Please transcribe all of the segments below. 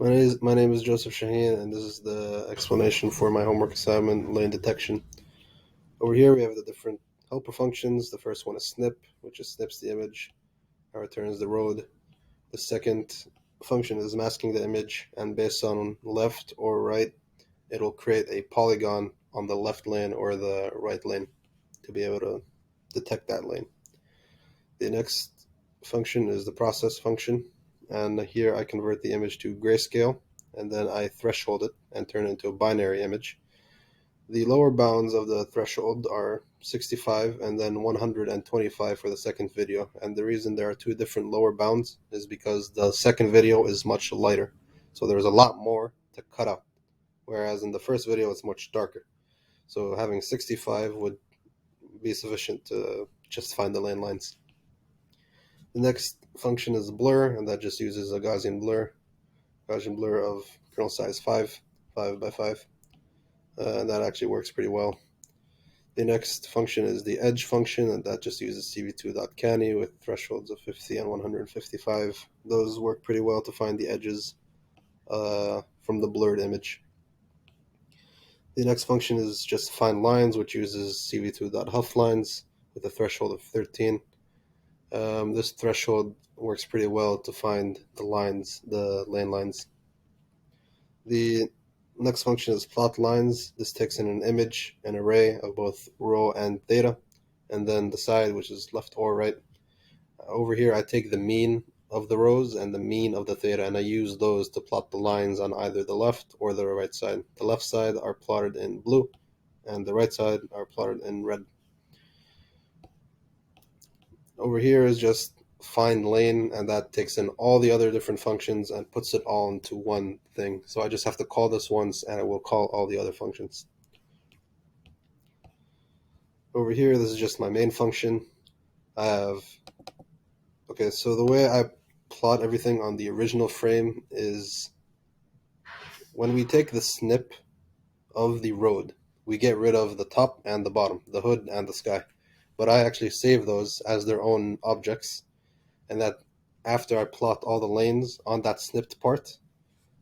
My name is Joseph Shaheen, and this is the explanation for my homework assignment, lane detection. Over here, we have the different helper functions. The first one is snip, which just snips the image and returns the road. The second function is masking the image, and based on left or right, it'll create a polygon on the left lane or the right lane to be able to detect that lane. The next function is the process function, and here I convert the image to grayscale, and then I threshold it and turn it into a binary image. The lower bounds of the threshold are 65 and then 125 for the second video, and the reason there are two different lower bounds is because the second video is much lighter, so there's a lot more to cut out, whereas in the first video it's much darker. So having 65 would be sufficient to just find the lane lines. The next function is blur, and that just uses a Gaussian blur of kernel size 5 by 5, and that actually works pretty well. The next function is the edge function, and that just uses cv2.canny with thresholds of 50 and 155. Those work pretty well to find the edges from the blurred image. The next function is just find lines, which uses cv2.hufflines with a threshold of 13. This threshold works pretty well to find the lines, the lane lines. The next function is plot lines. This takes in an image, an array of both row and theta, and then the side, which is left or right. Over here, I take the mean of the rows and the mean of the theta, and I use those to plot the lines on either the left or the right side. The left side are plotted in blue, and the right side are plotted in red. Over here is just find lane, and that takes in all the other different functions and puts it all into one thing. So I just have to call this once, and it will call all the other functions. Over here, this is just my main function. Okay, so the way I plot everything on the original frame is when we take the snip of the road, we get rid of the top and the bottom, the hood and the sky. But I actually save those as their own objects, and that after I plot all the lanes on that snipped part,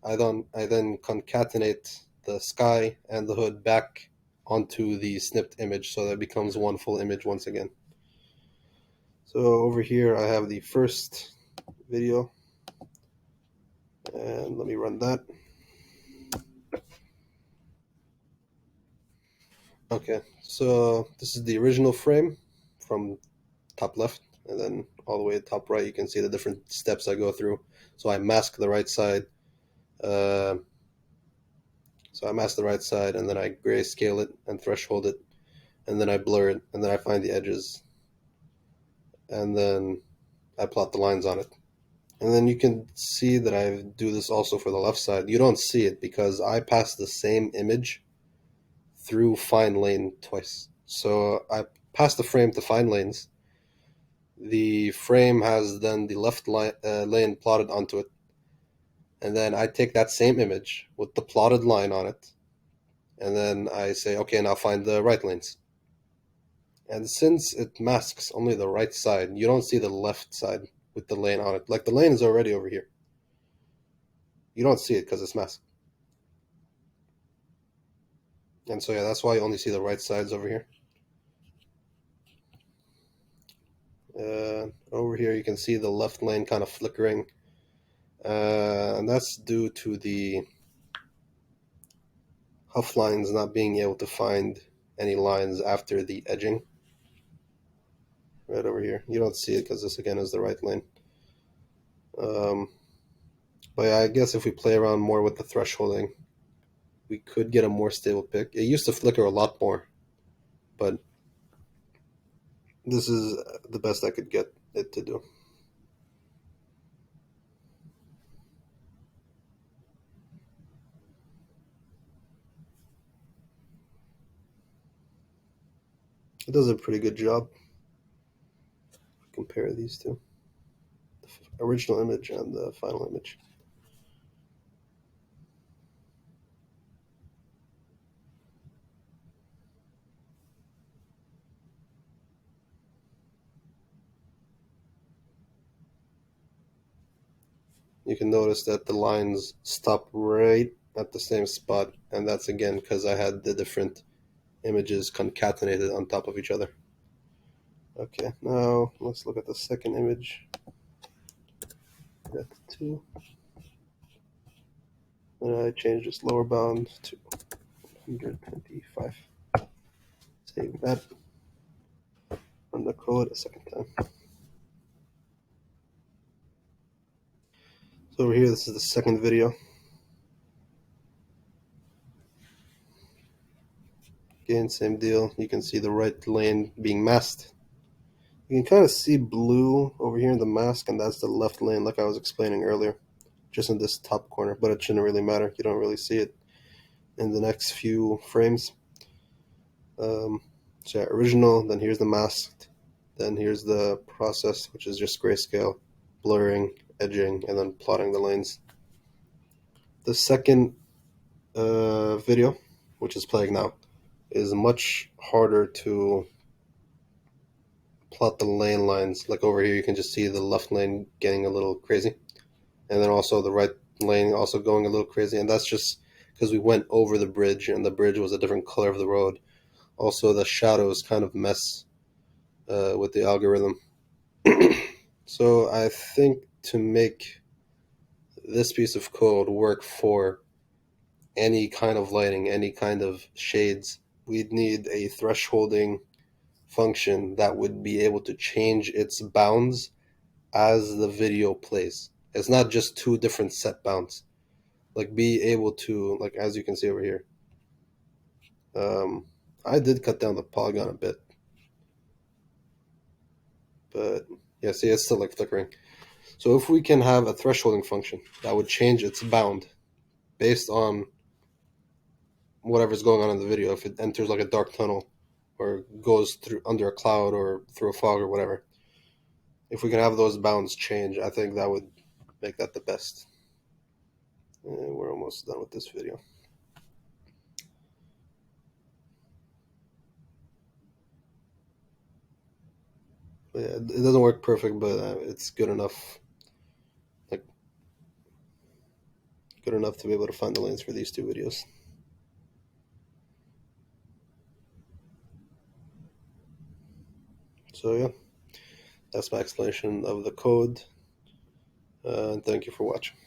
I then concatenate the sky and the hood back onto the snipped image so that it becomes one full image once again. So over here I have the first video, and let me run that. Okay, so this is the original frame from top left, and then all the way to top right you can see the different steps I go through. So I mask the right side, uh, and then I grayscale it and threshold it, and then I blur it, and then I find the edges, and then I plot the lines on it. And then you can see that I do this also for the left side. You don't see it because I pass the same image through find lane twice. So I pass the frame to find lanes. The frame has then the left lane plotted onto it, and then I take that same image with the plotted line on it, and then I say, okay, now find the right lanes. And since it masks only the right side, you don't see the left side with the lane on it. Like the lane is already over here. You don't see it because it's masked. And so yeah, that's why you only see the right sides over here. Over here you can see the left lane kind of flickering, and that's due to the Huff lines not being able to find any lines after the edging. Right over here, you don't see it because this again is the right lane. Um, but yeah, I guess if we play around more with the thresholding, we could get a more stable pick. It used to flicker a lot more, but this is the best I could get it to do. It does a pretty good job. Compare these two, the original image and the final image. you can notice that the lines stop right at the same spot, and that's again because I had the different images concatenated on top of each other. Okay, now let's look at the second image. Got the 2. And I changed this lower bound to 125. Save that. Run the code a second time. So over here, this is the second video. Again, same deal. You can see the right lane being masked. You can kind of see blue over here in the mask, and that's the left lane like I was explaining earlier. Just in this top corner, but it shouldn't really matter. You don't really see it in the next few frames. So yeah, original, then here's the masked, then here's the process, which is just grayscale, blurring, edging, and then plotting the lanes. The second video, which is playing now, is much harder to plot the lane lines. Like over here, you can just see the left lane getting a little crazy, and then also the right lane also going a little crazy, and that's just because we went over the bridge, and the bridge was a different color of the road. Also, the shadows kind of mess with the algorithm. So I think to make this piece of code work for any kind of lighting, any kind of shades, we'd need a thresholding function that would be able to change its bounds as the video plays. It's not just two different set bounds. Like be able to, like as you can see over here, I did cut down the polygon a bit, but yeah, see it's still like flickering. So if we can have a thresholding function that would change its bound based on whatever's going on in the video, if it enters like a dark tunnel or goes through under a cloud or through a fog or whatever, if we can have those bounds change, I think that would make that the best. And we're almost done with this video. But yeah, it doesn't work perfect, but it's good enough. Like good enough to be able to find the lanes for these two videos. So yeah, that's my explanation of the code. And thank you for watching.